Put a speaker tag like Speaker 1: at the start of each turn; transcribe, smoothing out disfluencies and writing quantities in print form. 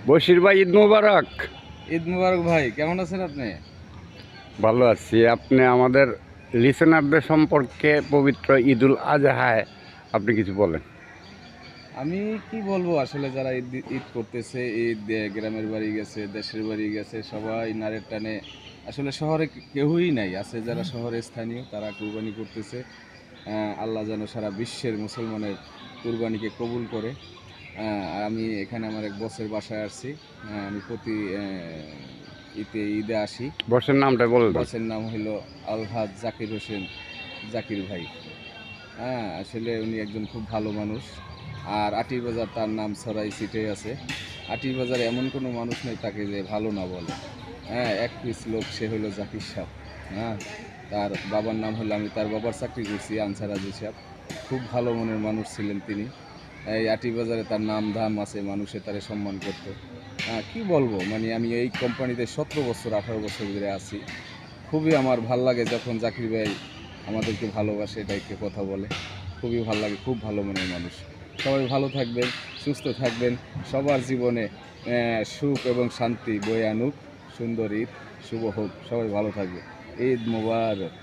Speaker 1: বশির ভাই, ঈদ মোবারক।
Speaker 2: ঈদ মুবারক ভাই, কেমন আছেন আপনি?
Speaker 1: ভালো আছি। আপনি আমাদের লিসেনারদের সম্পর্কে পবিত্র ঈদুল আজহায় আপনি কিছু বলেন।
Speaker 2: আমি কি বলবো, আসলে যারা ঈদ ঈদ করতেছে, ঈদ গ্রামের বাড়ি গেছে, দেশের বাড়ি গেছে, সবাই নারের টানে। আসলে শহরে কেউই নাই, আছে যারা শহরে স্থানীয়, তারা কুরবানি করতেছে। আল্লাহ যেন সারা বিশ্বের মুসলমানের কুরবানিকে কবুল করে। আর আমি এখানে আমার এক বসের বাসায় আসছি। আমি প্রতি ঈদে আসি।
Speaker 1: বসের নামটা বলে দেন।
Speaker 2: বসের নাম হলো আলহাজ জাকির হোসেন, জাকির ভাই। আসলে উনি একজন খুব ভালো মানুষ। আর আটির বাজার তার নাম ছড়াই ছিটে আছে। আটির বাজারে এমন কোনো মানুষ নেই তাকে যে ভালো না বলে। এক পিস লোক, সে হলো জাকির সাহেব। হ্যাঁ, তার বাবার নাম হলো, আমি তার বাবার চাকরি করছি, আনসার আজি সাহেব। খুব ভালো মনের মানুষ ছিলেন তিনি। এই আটি বাজারে তার নাম ধাম আছে, মানুষে তারে সম্মান করত। কি বলবো, মানে আমি এই কোম্পানিতে 17 বছর 18 বছর ধরে আছি। খুবই আমার ভাল লাগে যখন জাকির ভাই আমাদেরকে ভালোবাসে, এটাকে কথা বলে। খুবই ভালো লাগে, খুব ভালো মনের মানুষ। সবাই ভালো থাকবেন, সুস্থ থাকবেন। সবার জীবনে সুখ এবং শান্তি বয়ে আনুক। সুন্দর ঈদ শুভ হোক, সবাই ভালো থাকবে। ঈদ মোবারক।